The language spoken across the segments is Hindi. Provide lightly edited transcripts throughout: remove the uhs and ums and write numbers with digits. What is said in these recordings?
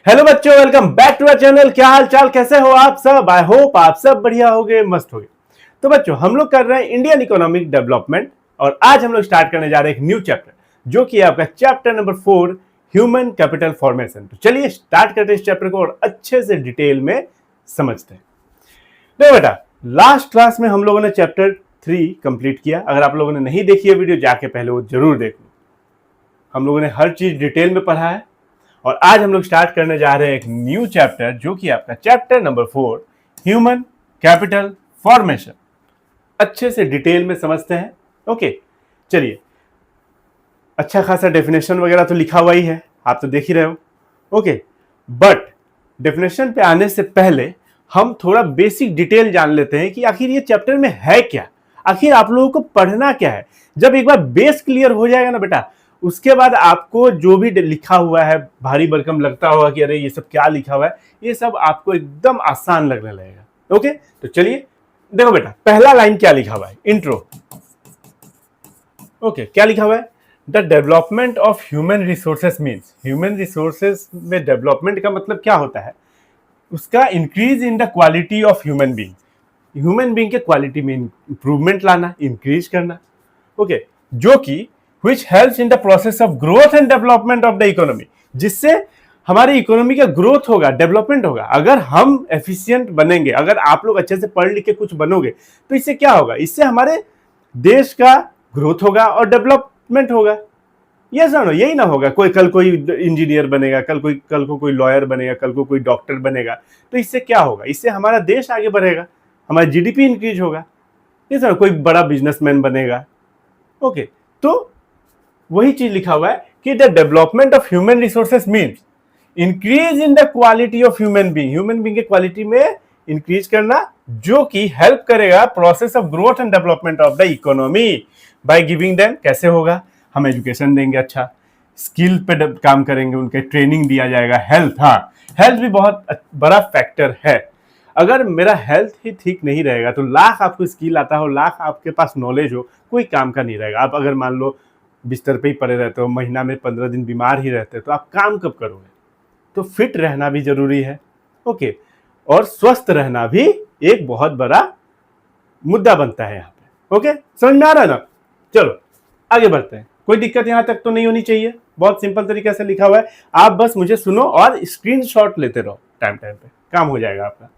हेलो बच्चों, welcome back to our channel. क्या हाल चाल, कैसे हो आप सब? आई होप आप सब बढ़िया होगे, मस्त होगे। तो बच्चों, हम लोग कर रहे हैं इंडियन इकोनॉमिक डेवलपमेंट और आज हम लोग स्टार्ट करने जा रहे हैं एक न्यू चैप्टर जो कि आपका chapter number 4 human capital formation. तो चलिए स्टार्ट करते हैं इस चैप्टर को और अच्छे से डिटेल में समझते हैं। देखो बेटा, लास्ट क्लास में हम लोगों ने चैप्टर 3 कंप्लीट किया। अगर आप लोगों ने नहीं देखी है वीडियो, जाके पहले वो जरूर देख लो। हम लोगों ने हर चीज डिटेल में पढ़ा है और आज हम लोग स्टार्ट करने जा रहे हैं एक न्यू चैप्टर जो कि आपका chapter number 4 human capital formation. अच्छे से डिटेल में समझते हैं। ओके, चलिए। अच्छा खासा डेफिनेशन वगैरह तो लिखा हुआ ही है, आप तो देख ही रहे हो। ओके, बट डेफिनेशन पे आने से पहले हम थोड़ा बेसिक डिटेल जान लेते हैं कि आखिर ये चैप्टर में है क्या, आखिर आप लोगों को पढ़ना क्या है। जब एक बार बेस क्लियर हो जाएगा ना बेटा, उसके बाद आपको जो भी लिखा हुआ है भारी भरकम लगता होगा कि अरे ये सब क्या लिखा हुआ है, ये सब आपको एकदम आसान लगने लगेगा। ओके, तो चलिए देखो बेटा, पहला लाइन क्या लिखा हुआ है, इंट्रो। ओके, क्या लिखा हुआ है? The development of human resources means, human resources में डेवलपमेंट का मतलब क्या होता है? उसका increase in the quality of human being, human being के क्वालिटी में इंप्रूवमेंट लाना, इंक्रीज करना। ओके, जो कि which helps in the process of growth and development of the economy, जिससे हमारी इकोनॉमी का ग्रोथ होगा, डेवलपमेंट होगा। अगर हम एफिशिएंट बनेंगे, अगर आप लोग अच्छे से पढ़ लिख के कुछ बनोगे, तो इससे क्या होगा? इससे हमारे देश का ग्रोथ होगा और डेवलपमेंट होगा। ये जानो, यही ना होगा कोई कल कोई इंजीनियर बनेगा, कल को कोई लॉयर बनेगा, कल को कोई डॉक्टर बनेगा, तो इससे क्या होगा? इससे हमारा देश आगे बढ़ेगा, हमारा जीडीपी इंक्रीज होगा। ये जानो, कोई बड़ा बिजनेसमैन बनेगा। ओके, तो वही चीज लिखा हुआ है कि the development of human resources means increase in the quality of human being, human being के क्वालिटी में इंक्रीज करना, जो कि हेल्प करेगा process of growth and development of the economy by giving them. कैसे होगा? हम एजुकेशन देंगे, अच्छा स्किल पे काम करेंगे, उनके ट्रेनिंग दिया जाएगा। हेल्थ, हाँ हेल्थ भी बहुत बड़ा फैक्टर है। अगर मेरा हेल्थ ही ठीक नहीं रहेगा तो लाख आपको स्किल आता हो, लाख आपके पास नॉलेज हो, कोई काम का नहीं रहेगा। आप अगर मान लो बिस्तर पे ही पड़े रहते हो, महीना में 15 दिन बीमार ही रहते हो, तो आप काम कब करोगे? तो फिट रहना भी जरूरी है। ओके, और स्वस्थ रहना भी एक बहुत बड़ा मुद्दा बनता है यहाँ पे। ओके, समझ में आ रहा है ना? चलो आगे बढ़ते हैं। कोई दिक्कत यहाँ तक तो नहीं होनी चाहिए, बहुत सिंपल तरीके से लिखा हुआ है। आप बस मुझे सुनो और स्क्रीनशॉट लेते रहो, टाइम टाइम पे काम हो जाएगा आपका।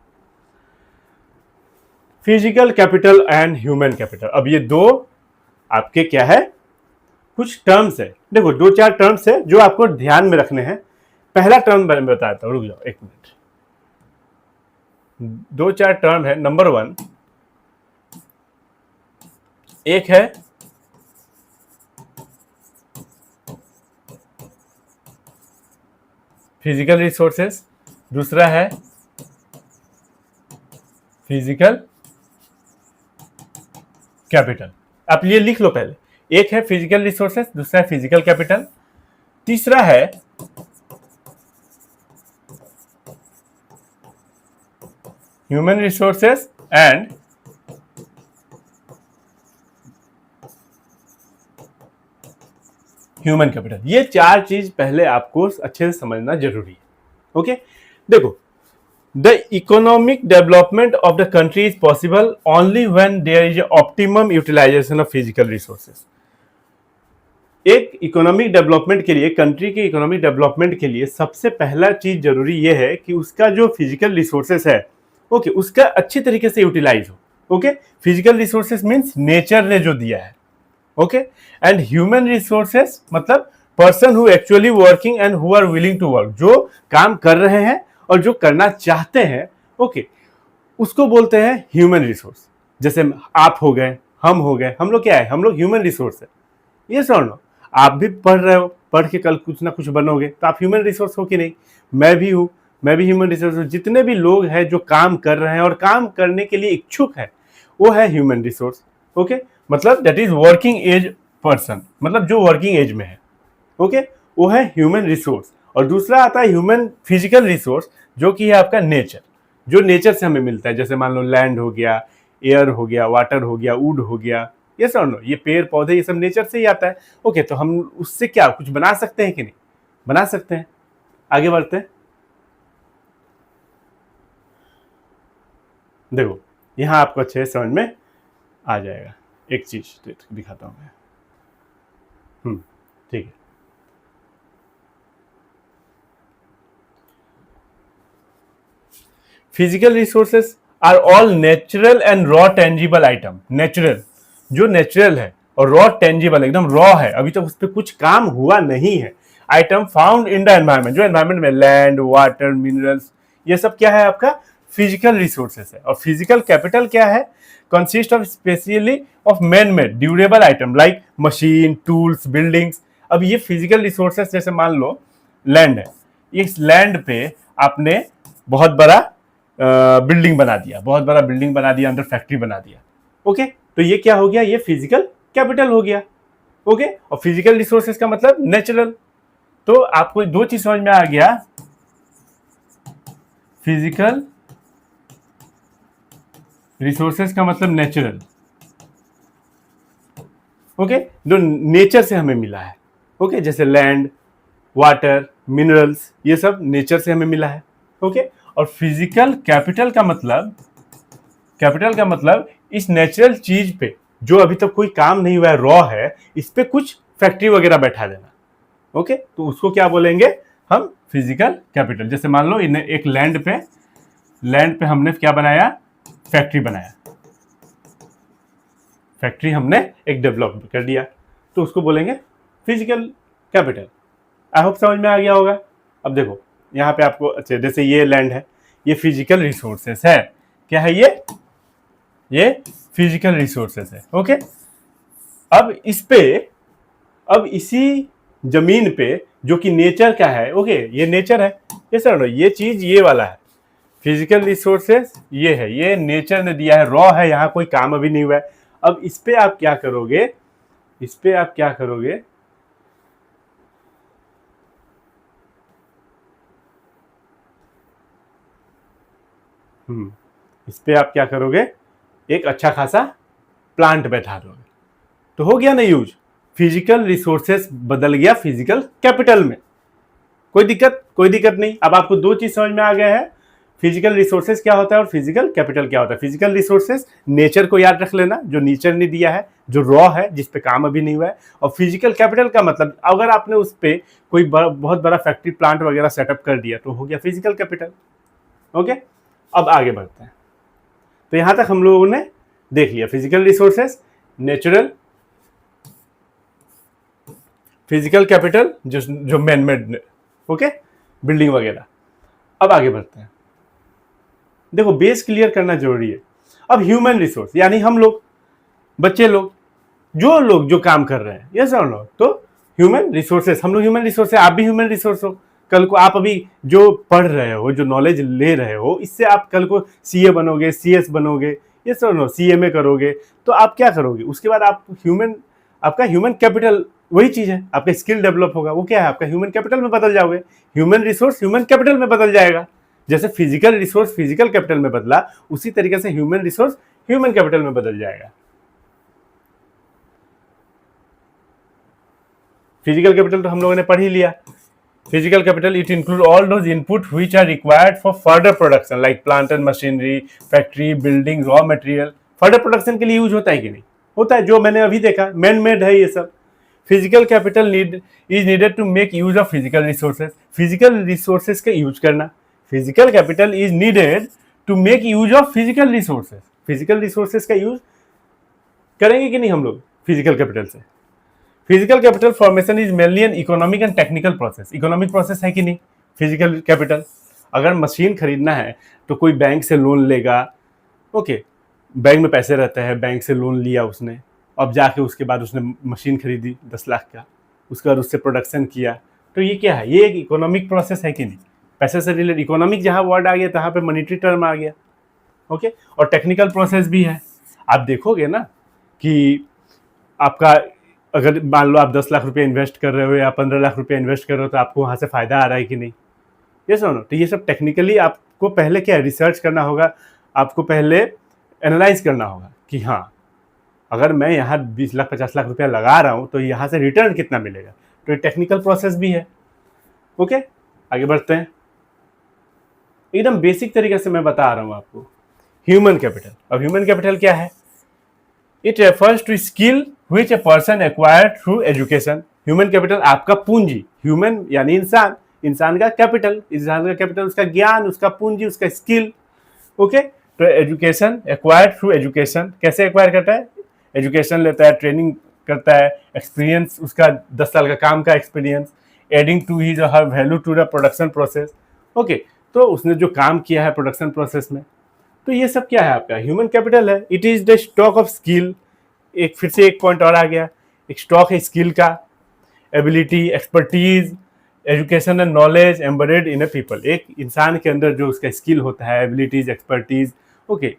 Physical capital and human capital, अब ये दो आपके क्या है, कुछ टर्म्स है। देखो, 2-4 टर्म्स है जो आपको ध्यान में रखने हैं। पहला टर्म मैं बताता हूं, रुक जाओ एक मिनट। 2-4 टर्म है। नंबर 1, एक है फिजिकल रिसोर्सेस, दूसरा है फिजिकल कैपिटल। आप ये लिख लो पहले, एक है फिजिकल रिसोर्सेस, दूसरा है फिजिकल कैपिटल, तीसरा है human resources and human capital. ये 4 चीज पहले आपको अच्छे से समझना जरूरी है। ओके, देखो, the economic development of the country is possible only when there is optimum utilization of physical resources. एक इकोनॉमिक डेवलपमेंट के लिए, कंट्री के इकोनॉमिक डेवलपमेंट के लिए सबसे पहला चीज जरूरी यह है कि उसका जो फिजिकल रिसोर्सेस है, ओके, उसका अच्छी तरीके से यूटिलाइज हो। Okay, physical resources means nature ने जो दिया है। ओके, एंड ह्यूमन रिसोर्सेस मतलब person who actually working and who are willing to work, जो काम कर रहे हैं और जो करना चाहते हैं। ओके, उसको बोलते हैं ह्यूमन रिसोर्स। जैसे आप हो गए, हम हो गए, हम लोग क्या है? हम लोग ह्यूमन रिसोर्स है। ये सुनो, आप भी पढ़ रहे हो, पढ़ के कल कुछ ना कुछ बनोगे, तो आप ह्यूमन रिसोर्स हो कि नहीं? मैं भी हूं, मैं भी ह्यूमन रिसोर्स हूं। जितने भी लोग हैं जो काम कर रहे हैं और काम करने के लिए इच्छुक है, वो है ह्यूमन रिसोर्स। ओके, मतलब that is working as person, मतलब जो वर्किंग एज में है। ओके, वो है ह्यूमन रिसोर्स। और दूसरा आता है ह्यूमन फिजिकल रिसोर्स, जो कि है आपका नेचर, जो नेचर से हमें मिलता है। जैसे मान लो लैंड हो गया, एयर हो गया, वाटर हो गया, वुड हो गया, ये सब ये पेड़ पौधे, ये सब नेचर से ही आता है। ओके, तो हम उससे क्या कुछ बना सकते हैं कि नहीं? बना सकते हैं। आगे बढ़ते हैं। देखो यहाँ आपको अच्छे से समझ में आ जाएगा। एक चीज दिखाता हूँ मैं। ठीक है। Physical resources are all natural and raw tangible item. Natural, जो नेचुरल है, और रॉ टेंजिबल, एकदम रॉ है, अभी तक उस पर कुछ काम हुआ नहीं है, item found in the environment, जो एनवायरमेंट में लैंड, वाटर, मिनरल्स, ये सब क्या है आपका फिजिकल रिसोर्सेस है। और फिजिकल कैपिटल क्या है? Consist of specially of man made durable item like machine, tools, buildings. अब ये फिजिकल रिसोर्सेस जैसे मान लो लैंड है, इस लैंड पे आपने बहुत बड़ा बिल्डिंग बना दिया, बहुत बड़ा बिल्डिंग बना दिया, अंदर फैक्ट्री बना दिया। ओके, तो ये क्या हो गया? ये फिजिकल कैपिटल हो गया। ओके, और फिजिकल रिसोर्सेज का मतलब नेचुरल। तो आपको दो चीज समझ में आ गया, फिजिकल रिसोर्सेज का मतलब नेचुरल। ओके, जो नेचर से हमें मिला है। ओके, जैसे लैंड, वाटर, मिनरल्स, ये सब नेचर से हमें मिला है। ओके, और फिजिकल कैपिटल का मतलब, कैपिटल का मतलब इस नेचुरल चीज पे जो अभी तक कोई काम नहीं हुआ है, रॉ है, इस पे कुछ फैक्ट्री वगैरह बैठा देना। ओके, तो उसको क्या बोलेंगे हम? Physical capital. जैसे मान लो इन्हें एक लैंड पे हमने क्या बनाया? फैक्ट्री बनाया, फैक्ट्री हमने एक डेवलप कर दिया, तो उसको बोलेंगे फिजिकल कैपिटल। आई होप समझ में आ गया होगा। अब देखो यहाँ पे आपको, अच्छा जैसे ये लैंड है, ये फिजिकल रिसोर्सेस है। क्या है ये फिजिकल रिसोर्सेस है। ओके, अब अब इसी जमीन पे जो कि नेचर का है, ओके ये नेचर है, ये सर ये चीज ये वाला है फिजिकल रिसोर्सेस, ये है, ये नेचर ने दिया है, रॉ है, यहाँ कोई काम अभी नहीं हुआ है। अब इस पे आप क्या करोगे? इस पे आप क्या करोगे? इस पे आप क्या करोगे? एक अच्छा खासा प्लांट बैठा दोगे, तो हो गया ना यूज। फिजिकल रिसोर्सेस बदल गया फिजिकल कैपिटल में। कोई दिक्कत नहीं। अब आपको दो चीज समझ में आ गया है, फिजिकल रिसोर्सेस क्या होता है और फिजिकल कैपिटल क्या होता है। फिजिकल रिसोर्सेस नेचर को याद रख लेना, जो नेचर ने दिया है, जो रॉ है, जिस पे काम अभी नहीं हुआ है। और फिजिकल कैपिटल का मतलब अगर आपने उस पे कोई बहुत बड़ा फैक्ट्री प्लांट वगैरह सेटअप कर दिया तो हो गया फिजिकल कैपिटल। ओके, अब आगे बढ़ते हैं। तो यहां तक हम लोगों ने देख लिया physical resources, natural, physical capital जो मैन मेड, ओके, बिल्डिंग वगैरह। अब आगे बढ़ते हैं। देखो बेस क्लियर करना जरूरी है। अब ह्यूमन रिसोर्स यानी हम लोग, बच्चे लोग, जो काम कर रहे हैं, ये सब लोग तो ह्यूमन रिसोर्सेस, हम लोग ह्यूमन रिसोर्स है, आप भी ह्यूमन रिसोर्स हो। कल को आप अभी जो पढ़ रहे हो, जो नॉलेज ले रहे हो, इससे आप कल को सीए बनोगे, सीएस बनोगे, ये सब नो सीएमए करोगे, तो आप क्या करोगे? उसके बाद आप आपका ह्यूमन कैपिटल वही चीज है, आपका स्किल डेवलप होगा, वो क्या है? आपका ह्यूमन कैपिटल में बदल जाओगे। ह्यूमन रिसोर्स ह्यूमन कैपिटल में बदल जाएगा। जैसे फिजिकल रिसोर्स फिजिकल कैपिटल में बदला, उसी तरीके से ह्यूमन रिसोर्स ह्यूमन कैपिटल में बदल जाएगा। फिजिकल कैपिटल तो हम लोगों ने पढ़ ही लिया। Physical capital it include all those input which are required for further production like plant and machinery, factory, building, raw material. Further production के लिए यूज होता है कि नहीं? होता है, जो मैंने अभी देखा मैन मेड है ये सब। Physical capital is needed to make use of physical resources. Physical resources का यूज करना, physical capital is needed to make use of physical resources. Physical resources का यूज करेंगे कि नहीं हम लोग फिजिकल कैपिटल से? Physical capital formation is mainly an economic and technical process. Economic process है कि नहीं फिजिकल कैपिटल? अगर मशीन खरीदना है तो कोई बैंक से लोन लेगा, ओके, बैंक में पैसे रहते हैं, बैंक से लोन लिया उसने, अब जाके उसके बाद उसने मशीन खरीदी 10 लाख का, उसके बाद उससे प्रोडक्शन किया, तो ये क्या है? ये एक इकोनॉमिक प्रोसेस है कि नहीं? पैसे से रिलेटेड इकोनॉमिक जहाँ वर्ड आ गया तहाँ पे मॉनेटरी टर्म आ गया। ओके, और टेक्निकल प्रोसेस भी है। आप देखोगे ना कि आपका, अगर मान लो आप 10 लाख रुपए इन्वेस्ट कर रहे हो या 15 लाख रुपए इन्वेस्ट कर रहे हो, तो आपको वहाँ से फायदा आ रहा है कि नहीं? ये सुनो, तो ये सब टेक्निकली आपको पहले क्या रिसर्च करना होगा, आपको पहले एनालाइज करना होगा कि हाँ अगर मैं यहाँ 20 लाख 50 लाख रुपया लगा रहा हूँ तो यहाँ से रिटर्न कितना मिलेगा। तो ये टेक्निकल प्रोसेस भी है। ओके, आगे बढ़ते हैं। एकदम बेसिक तरीके से मैं बता रहा हूँ आपको। Human capital. अब ह्यूमन कैपिटल क्या है? It refers to skill which a person acquire through education. Human capital आपका पूंजी, ह्यूमन यानी इंसान, इंसान का कैपिटल, इंसान का कैपिटल उसका ज्ञान, उसका पूंजी, उसका स्किल। ओके, तो एजुकेशन एक्वायर थ्रू एजुकेशन, कैसे एक्वायर करता है? एजुकेशन लेता है, ट्रेनिंग करता है, एक्सपीरियंस उसका 10 साल का काम का experience, adding to his her value to the production process. Okay, तो उसने जो काम किया है प्रोडक्शन प्रोसेस में, तो ये सब क्या है? आपका ह्यूमन कैपिटल है। It is the stock of skill, एक फिर से एक पॉइंट और आ गया, एक स्टॉक है स्किल का, ability, expertise, education and knowledge embedded in A people. एक इंसान के अंदर जो उसका स्किल होता है, एबिलिटीज, एक्सपर्टीज, ओके,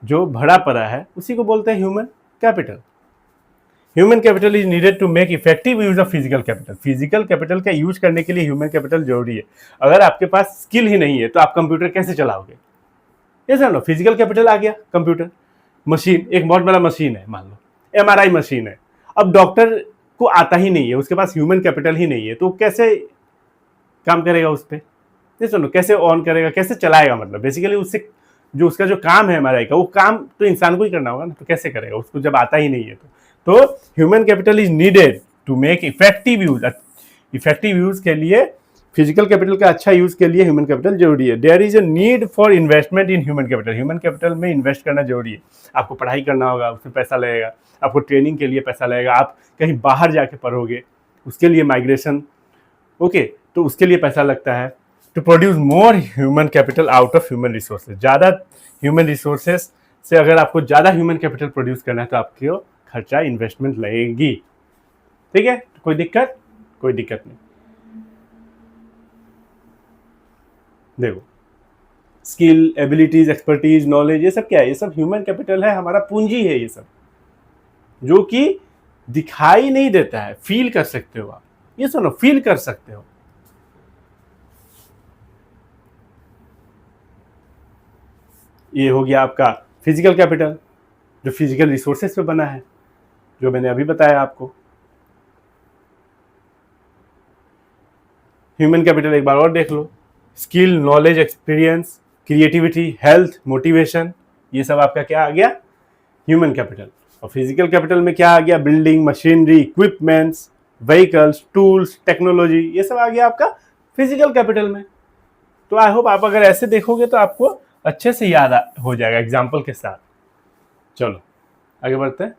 जो भरा पड़ा है, उसी को बोलते हैं human capital. Human capital is needed to make effective use of physical capital. Physical capital का यूज करने के लिए ह्यूमन कैपिटल जरूरी है। अगर आपके पास स्किल ही नहीं है तो आप कंप्यूटर कैसे चलाओगे? ऐसा नो, फिजिकल कैपिटल आ गया, कंप्यूटर, मशीन, एक बहुत बड़ा मशीन है, मान लो एमआरआई मशीन है। अब डॉक्टर को आता ही नहीं है, उसके पास ह्यूमन कैपिटल ही नहीं है, तो कैसे काम करेगा उस पर? सुनो, कैसे ऑन करेगा, कैसे चलाएगा? मतलब बेसिकली उससे जो उसका जो काम है एमआरआई का, वो काम तो इंसान को ही करना होगा ना, तो कैसे करेगा उसको जब आता ही नहीं है? तो human capital is needed to make effective use. Effective use के लिए फिजिकल कैपिटल का अच्छा यूज के लिए ह्यूमन कैपिटल जरूरी है। There is a need for investment in human capital. Human capital में इन्वेस्ट करना जरूरी है। आपको पढ़ाई करना होगा, उसमें पैसा लगेगा, आपको ट्रेनिंग के लिए पैसा लगेगा, आप कहीं बाहर जाके पढ़ोगे, उसके लिए माइग्रेशन, ओके, तो उसके लिए पैसा लगता है। To produce more human capital out of human resources, ज़्यादा ह्यूमन रिसोर्सेज से अगर आपको ज़्यादा ह्यूमन कैपिटल प्रोड्यूस करना है तो आपको खर्चा, इन्वेस्टमेंट लगेगी। ठीक है, कोई दिक्कत? कोई दिक्कत नहीं। देखो, स्किल, एबिलिटीज, एक्सपर्टीज, नॉलेज, ये सब क्या है? ये सब ह्यूमन कैपिटल है, हमारा पूंजी है ये सब, जो कि दिखाई नहीं देता है, फील कर सकते हो आप। ये सुनो, फील कर सकते हो। ये हो गया आपका फिजिकल कैपिटल, जो फिजिकल रिसोर्सेस पे बना है, जो मैंने अभी बताया आपको। ह्यूमन कैपिटल एक बार और देख लो, skill, knowledge, experience, creativity, health, motivation, ये सब आपका क्या आ गया? Human capital. और फिजिकल कैपिटल में क्या आ गया? Building, machinery, equipments, vehicles, tools, technology, ये सब आ गया आपका फिजिकल कैपिटल में। तो आई होप आप अगर ऐसे देखोगे तो आपको अच्छे से याद हो जाएगा एग्जाम्पल के साथ। चलो आगे बढ़ते हैं।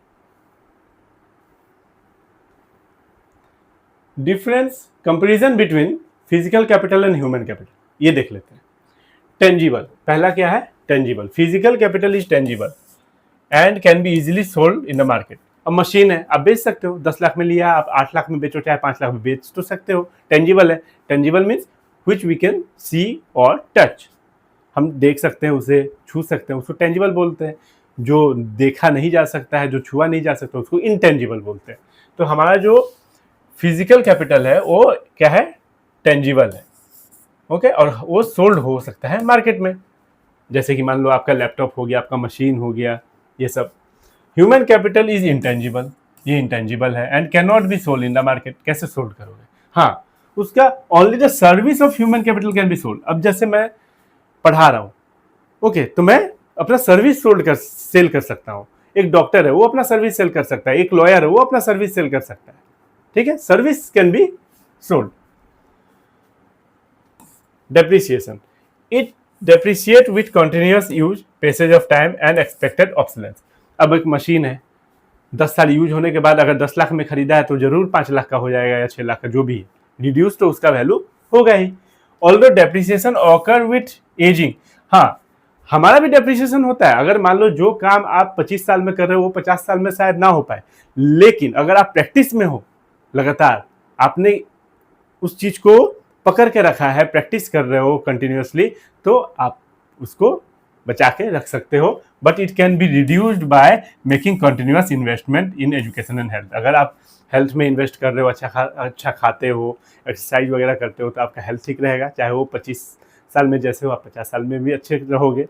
Difference, comparison between physical capital and human capital, ये देख लेते हैं। टेंजिबल, पहला क्या है? Tangible. Physical capital is tangible and can be easily sold in the market. अब मशीन है, आप बेच सकते हो, 10 लाख में लिया, आप 8 लाख में बेचो, चाहे 5 लाख में बेच तो सकते हो। टेंजिबल है। Tangible means which we can see और टच, हम देख सकते हैं उसे, छू सकते हैं, उसको टेंजिबल बोलते हैं। जो देखा नहीं जा सकता है, जो छुआ नहीं जा सकता, उसको इनटेंजिबल बोलते हैं। तो हमारा जो फिजिकल कैपिटल है वो क्या है? टेंजिबल है। ओके, और वो सोल्ड हो सकता है मार्केट में, जैसे कि मान लो आपका लैपटॉप हो गया, आपका मशीन हो गया, ये सब। ह्यूमन कैपिटल इज इंटेंजिबल, ये इंटेंजिबल है and can not be sold in the market. कैसे सोल्ड करोगे? हाँ, उसका only the service of human capital can be sold. अब जैसे मैं पढ़ा रहा हूँ, ओके, तो मैं अपना सर्विस सेल कर सकता हूँ। एक डॉक्टर है, वो अपना सर्विस सेल कर सकता है। एक लॉयर है, वो अपना सर्विस सेल कर सकता है। ठीक है, service can be sold. Depreciation, it depreciate with continuous use, passage of time and expected obsolescence. अब एक मशीन है, 10 साल यूज होने के बाद अगर 10 लाख में खरीदा है तो जरूर 5 लाख का हो जाएगा या 6 लाख का, जो भी है, रिड्यूस तो उसका वैल्यू होगा ही। Although depreciation occur with ageing, हाँ, हमारा भी डेप्रिसिएशन होता है। अगर मान लो जो काम आप 25 साल में कर रहे हो वो 50 साल में शायद ना हो पाए, लेकिन अगर आप प्रैक्टिस में हो, लगातार आपने उस चीज को पकड़ के रखा है, प्रैक्टिस कर रहे हो कंटिन्यूअसली, तो आप उसको बचा के रख सकते हो। But it can be reduced by making continuous investment in education and health. अगर आप हेल्थ में इन्वेस्ट कर रहे हो, अच्छा खाते हो, एक्सरसाइज वगैरह करते हो, तो आपका हेल्थ ठीक रहेगा। चाहे वो 25 साल में जैसे हो, आप 50 साल में भी अच्छे रहोगे।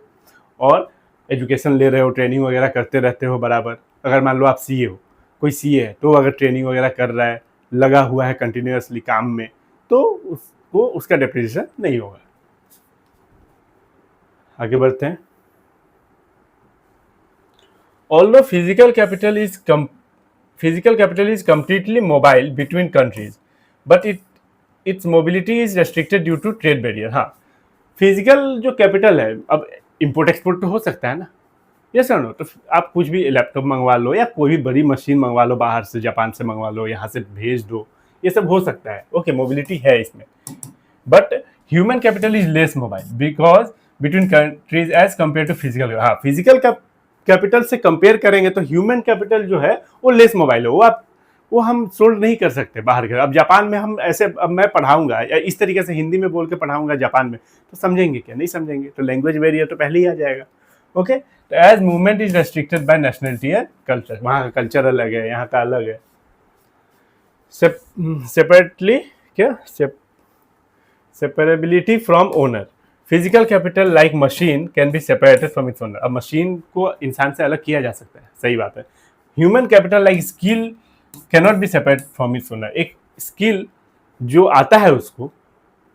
और एजुकेशन ले रहे हो, ट्रेनिंग वगैरह करते रहते हो बराबर। अगर मान लो आप सीए हो, कोई सीए है, तो अगर ट्रेनिंग वगैरह कर रहा है, लगा हुआ है कंटिन्यूअसली काम में, तो उसको उसका डेप्रिसिएशन नहीं होगा। आगे बढ़ते हैं। Although physical capital is completely mobile between countries, but its mobility is restricted due to trade barrier. हाँ, फिजिकल जो कैपिटल है, अब इम्पोर्ट एक्सपोर्ट तो हो सकता है ना, यस और नो। तो आप कुछ भी लैपटॉप मंगवा लो या कोई भी बड़ी मशीन मंगवा लो, बाहर से जापान से मंगवा लो, यहाँ से भेज दो, ये सब हो सकता है। ओके, मोबिलिटी है इसमें, but human capital is less mobile because between countries as compare to physical. हाँ, फिजिकल कैपिटल से कंपेयर करेंगे तो ह्यूमन कैपिटल जो है वो लेस मोबाइल है, वो हम सोल्व नहीं कर सकते बाहर के। अब जापान में हम ऐसे, अब मैं पढ़ाऊंगा या इस तरीके से हिंदी में बोल के पढ़ाऊंगा जापान में, तो समझेंगे क्या? नहीं समझेंगे। तो लैंग्वेज बैरियर तो पहले ही आ जाएगा। ओके, तो as movement is restricted by nationality and culture, वहाँ का कल्चर अलग है, यहाँ का अलग है। सेपरेटली क्या separability from owner, physical capital like machine can be separated from its owner. अब मशीन को इंसान से अलग किया जा सकता है, सही बात है। Human capital like skill can not be separate from its owner. एक स्किल जो आता है उसको,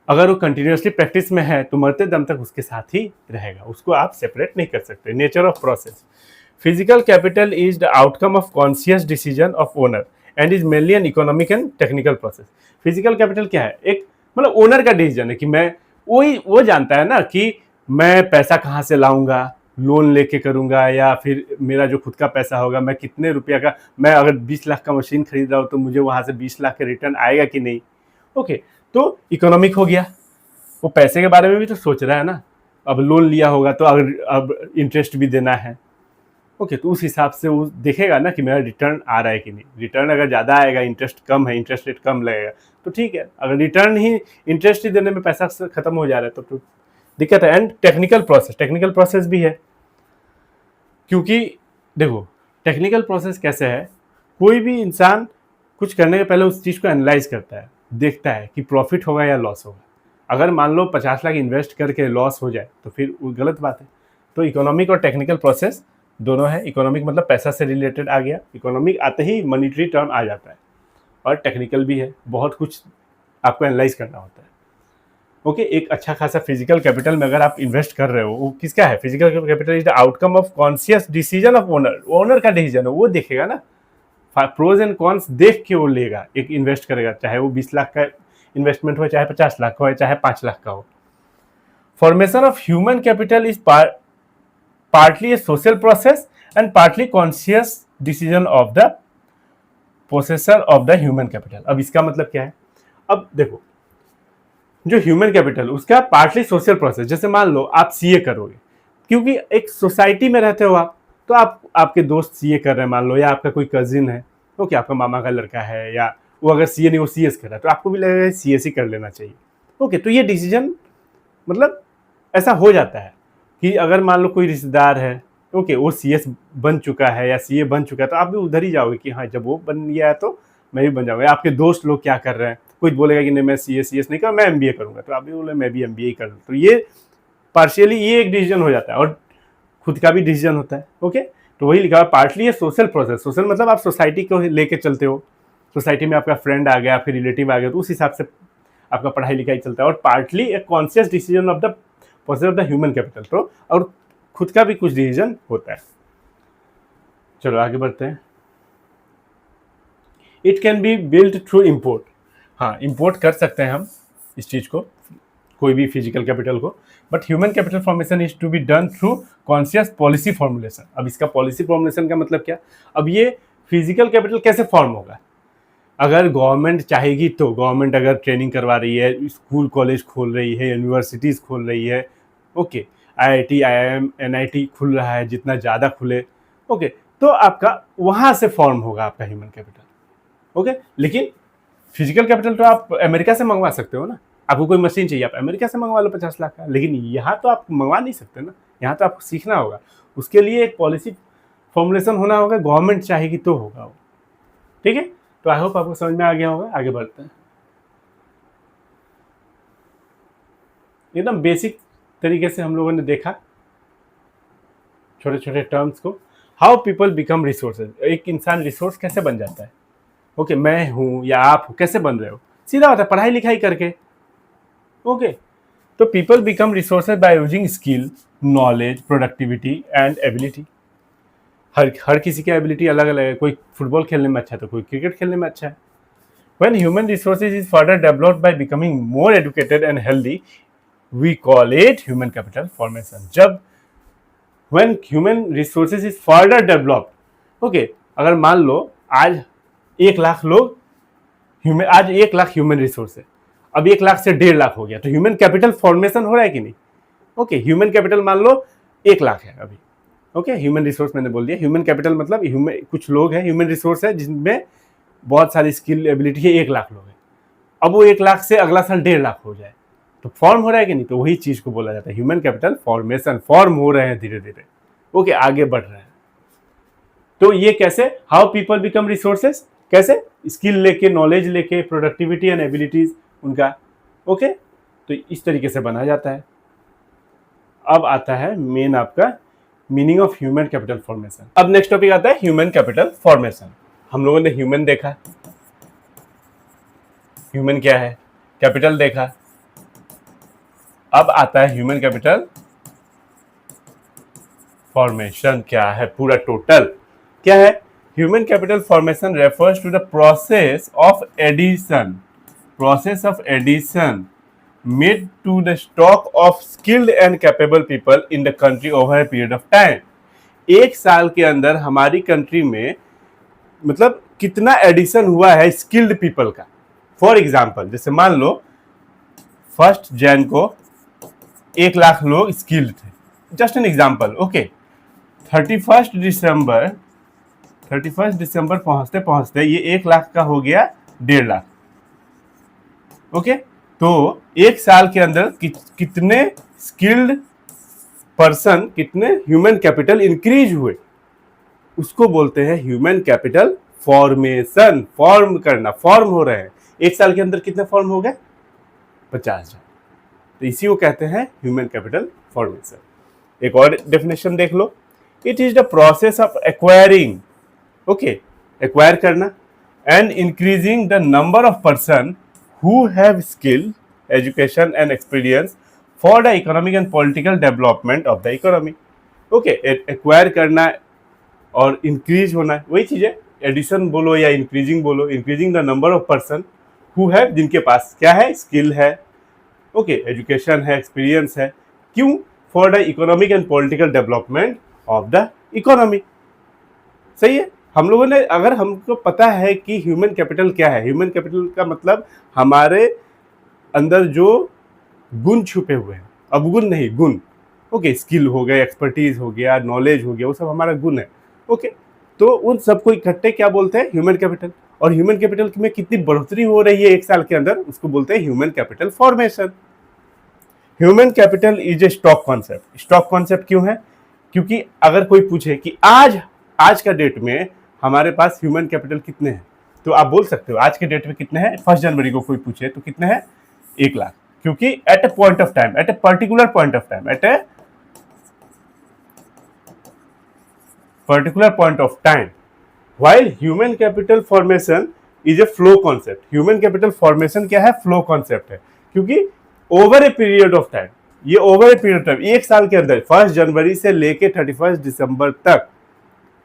अगर वो कंटिन्यूसली प्रैक्टिस में है तो मरते दम तक उसके साथ ही रहेगा, उसको आप सेपरेट नहीं कर सकते। Nature of process, physical capital is the outcome of conscious decision of owner and is mainly an economic and technical process. Physical capital क्या है? एक मतलब ओनर का डिसीजन है कि मैं, वो जानता है ना कि मैं पैसा कहाँ से लाऊंगा, लोन लेके करूंगा या फिर मेरा जो खुद का पैसा होगा, मैं कितने रुपया का, मैं अगर 20 लाख का मशीन खरीद रहा हूँ तो मुझे वहां से 20 लाख का रिटर्न आएगा कि नहीं। ओके, तो इकोनॉमिक हो गया, वो पैसे के बारे में भी तो सोच रहा है ना। अब लोन लिया होगा तो अगर अब इंटरेस्ट भी देना है, ओके, तो उस हिसाब से वो देखेगा ना कि मेरा रिटर्न आ रहा है कि नहीं। रिटर्न अगर ज़्यादा आएगा, इंटरेस्ट कम है, इंटरेस्ट रेट कम लगेगा तो ठीक है। अगर रिटर्न ही, इंटरेस्ट ही देने में पैसा खत्म हो जा रहा है तो दिक्कत है। एंड टेक्निकल प्रोसेस भी है, क्योंकि देखो टेक्निकल प्रोसेस कैसे है, कोई भी इंसान कुछ करने के पहले उस चीज़ को एनालाइज करता है, देखता है कि प्रॉफिट होगा या लॉस होगा। अगर मान लो 50 लाख इन्वेस्ट करके लॉस हो जाए तो फिर वो गलत बात है। तो इकोनॉमिक और टेक्निकल प्रोसेस दोनों है। इकोनॉमिक मतलब पैसा से रिलेटेड आ गया, इकोनॉमिक आते ही मॉनिटरी टर्म आ जाता है, और टेक्निकल भी है, बहुत कुछ आपको एनालाइज करना होता है। ओके, एक अच्छा खासा फिजिकल कैपिटल में अगर आप इन्वेस्ट कर रहे हो, वो किसका है? Physical capital is the outcome of conscious decision of owner का डिसीजन है, वो देखेगा ना, प्रोज एंड कॉन्स देख के वो लेगा, एक इन्वेस्ट करेगा, चाहे वो 20 लाख का इन्वेस्टमेंट हो, चाहे 50 लाख का हो, चाहे 5 लाख का हो। Formation of human capital is partly a social process and partly conscious decision of the possessor of the human capital। अब इसका मतलब क्या है? अब देखो, जो ह्यूमन कैपिटल उसका पार्टली सोशल प्रोसेस, जैसे मान लो आप सीए करोगे, क्योंकि एक सोसाइटी में रहते हो आप, तो आपके दोस्त सीए कर रहे हैं मान लो, या आपका कोई कजिन है, ओके, आपका मामा का लड़का है, या वो अगर सीए नहीं वो सीएस कर रहा है, तो आपको भी लगेगा सीएस ही कर लेना चाहिए। ओके, तो ये डिसीजन मतलब ऐसा हो जाता है कि अगर मान लो कोई रिश्तेदार है, ओके, वो सीएस बन चुका है या सीए बन चुका है, तो आप भी उधर ही जाओगे कि हाँ जब वो बन गया है तो मैं भी बन जाऊँगा। आपके दोस्त लोग क्या कर रहे हैं, कोई बोलेगा कि नहीं मैं सीएस नहीं करूँ, मैं एमबीए करूँगा, तो आप भी बोले मैं भी एमबीए कर लूँ। तो ये पार्शियली ये एक डिसीजन हो जाता है, और खुद का भी डिसीजन होता है। ओके, तो वही लिखा हुआ पार्टली ये सोशल प्रोसेस। सोशल मतलब आप सोसाइटी को लेके चलते हो, सोसाइटी में आपका फ्रेंड आ गया, फिर रिलेटिव आ गया, तो उस हिसाब से आपका पढ़ाई लिखाई चलता है। और partly a conscious decision of the process of the human capital, तो और खुद का भी कुछ डिसीजन होता है। चलो आगे बढ़ते हैं। It can be build through import, हाँ इम्पोर्ट कर सकते हैं हम इस चीज़ को, कोई भी फिजिकल कैपिटल को, but human capital formation is to be done through conscious policy formulation. अब इसका पॉलिसी फॉर्मुलेशन का मतलब क्या? अब ये फिजिकल कैपिटल कैसे फॉर्म होगा? अगर गवर्नमेंट चाहेगी तो, गवर्नमेंट अगर ट्रेनिंग करवा रही है, स्कूल कॉलेज खोल रही है, यूनिवर्सिटीज़ खोल रही है, ओके, आईआईटी आईआईएम एनआईटी खुल रहा है, जितना ज़्यादा खुले, ओके, तो आपका वहाँ से फॉर्म होगा आपका ह्यूमन कैपिटल। ओके, लेकिन फिजिकल कैपिटल तो आप अमेरिका से मंगवा सकते हो ना, आपको कोई मशीन चाहिए आप अमेरिका से मंगवा लो 50 लाख का, लेकिन यहाँ तो आप मंगवा नहीं सकते ना, यहाँ तो आपको सीखना होगा, उसके लिए एक पॉलिसी फॉर्मुलेशन होना होगा, गवर्नमेंट चाहेगी तो होगा वो। ठीक है, तो आई होप आपको समझ में आ गया होगा। आगे बढ़ते हैं, एकदम बेसिक तरीके से हम लोगों ने देखा छोटे छोटे टर्म्स को। हाउ पीपल बिकम रिसोर्सेज, एक इंसान रिसोर्स कैसे बन जाता है? ओके, मैं हूँ या आप हो, कैसे बन रहे हो? सीधा होता है पढ़ाई लिखाई करके। ओके, तो people become resources by using skill, knowledge, productivity and ability. हर किसी की एबिलिटी अलग अलग है, कोई फुटबॉल खेलने में अच्छा है तो कोई क्रिकेट खेलने में अच्छा है. When human resources is further developed by becoming more educated and healthy, we call it human capital formation. जब when human resources is further developed, okay, अगर मान लो आज 1 लाख लोग आज 1 लाख ह्यूमन रिसोर्स है, अब 1 लाख से 1.5 लाख हो गया, तो ह्यूमन कैपिटल फॉर्मेशन हो रहा है कि नहीं? ओके, ह्यूमन कैपिटल मान लो 1 लाख है अभी. ओके, ह्यूमन रिसोर्स मैंने बोल दिया. ह्यूमन कैपिटल मतलब कुछ लोग हैं, ह्यूमन रिसोर्स है जिनमें बहुत सारी स्किल एबिलिटी है. 1 लाख लोग हैं, अब वो 1 लाख से अगला साल 1.5 लाख हो जाए तो फॉर्म हो रहा है कि नहीं? तो वही चीज को बोला जाता है ह्यूमन कैपिटल फॉर्मेशन. फॉर्म हो रहे हैं धीरे धीरे. ओके, आगे बढ़ रहे हैं. तो ये कैसे? हाउ पीपल बिकम रिसोर्सेस, कैसे? स्किल लेके, नॉलेज लेके, प्रोडक्टिविटी एंड एबिलिटीज उनका. ओके, तो इस तरीके से बनाया जाता है. अब आता है मेन आपका meaning of human capital formation. अब नेक्स्ट टॉपिक आता है ह्यूमन कैपिटल फॉर्मेशन. हम लोगों ने ह्यूमन देखा, ह्यूमन क्या है, कैपिटल देखा. अब आता है ह्यूमन कैपिटल फॉर्मेशन. क्या है? पूरा टोटल क्या है? Human capital formation refers to the process of addition made to the stock of skilled and capable people in the country over a period of time. 1 साल के अंदर हमारी कंट्री में मतलब कितना एडिशन हुआ है स्किल्ड पीपल का. फॉर एग्जाम्पल, जैसे मान लो 1 जनवरी को 1 लाख लोग स्किल्ड थे. Just an example. ओके, 31 दिसंबर पहुंचते पहुंचते ये 1 लाख का हो गया 1.5 लाख. ओके, तो 1 साल के अंदर कितने स्किल्ड पर्सन, कितने ह्यूमन कैपिटल इंक्रीज हुए, उसको बोलते हैं ह्यूमन कैपिटल फॉर्मेशन. फॉर्म करना, फॉर्म हो रहे हैं. 1 साल के अंदर कितने फॉर्म हो गए? 50,000. तो इसी को कहते हैं ह्यूमन कैपिटल फॉर्मेशन. एक और डेफिनेशन देख लो. It is the process of acquiring, okay, acquire करना, and increasing the number of person who have skill, education and experience for the economic and political development of the economy. Okay, acquire करना और increase होना, वही चीज़ है. एडिशन बोलो या इंक्रीजिंग बोलो. Increasing the number of person who have, जिनके पास क्या है? स्किल है, ओके, एजुकेशन है, एक्सपीरियंस है. क्यों? For the economic and political development of the economy. सही है. हम लोगों ने, अगर हमको पता है कि ह्यूमन कैपिटल क्या है, ह्यूमन कैपिटल का मतलब हमारे अंदर जो गुण छुपे हुए हैं, अवगुण नहीं, गुण. ओके, स्किल हो गए, एक्सपर्टीज हो गया, नॉलेज हो गया, वो सब हमारा गुण है. ओके, तो उन सबको इकट्ठे क्या बोलते हैं? Human capital. और ह्यूमन कैपिटल में कितनी बढ़ोतरी हो रही है 1 साल के अंदर, उसको बोलते हैं human capital formation. Human capital is a stock concept. Stock concept क्यों है? क्योंकि अगर कोई पूछे कि आज का डेट में हमारे पास ह्यूमन कैपिटल कितने हैं, तो आप बोल सकते हो आज के डेट में कितने हैं. 1 जनवरी को कोई पूछे तो कितने हैं? 1 लाख. क्योंकि at a point of time, at a particular point of time, at a particular point of time. While human capital formation is a flow concept. Human capital formation क्या है? फ्लो कॉन्सेप्ट है. क्योंकि over a period of time, ये over a period of time, 1 साल के अंदर 1 जनवरी से लेके 31 दिसंबर तक,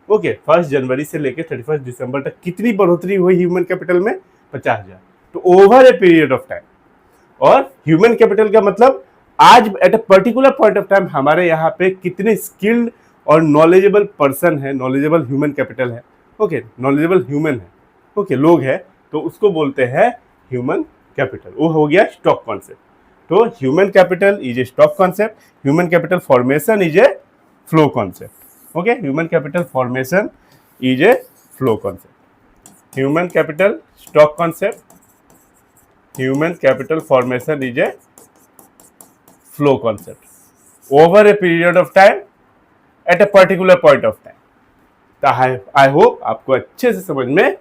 ओके, 1 जनवरी से लेके 31 दिसंबर तक कितनी बढ़ोतरी हुई ह्यूमन कैपिटल में? 50,000. तो over a period of time. और ह्यूमन कैपिटल का मतलब आज at a particular point of time हमारे यहाँ पे कितने स्किल्ड और नॉलेजेबल पर्सन है, नॉलेजेबल ह्यूमन कैपिटल है. ओके, नॉलेजेबल ह्यूमन है, ओके, लोग है, तो उसको बोलते हैं ह्यूमन कैपिटल. वो हो गया स्टॉक कॉन्सेप्ट. तो human capital is a stock concept, human capital formation is a flow concept. Okay, human capital formation is a flow concept. Human capital stock concept, human capital formation is a flow concept. Over a period of time, at a particular point of time. तो I hope आपको अच्छे से समझ में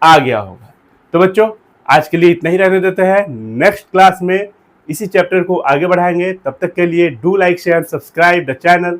आ गया होगा. तो बच्चों, आज के लिए इतना ही रहने देते हैं. नेक्स्ट क्लास में इसी चैप्टर को आगे बढ़ाएंगे. तब तक के लिए do like, share, subscribe the channel.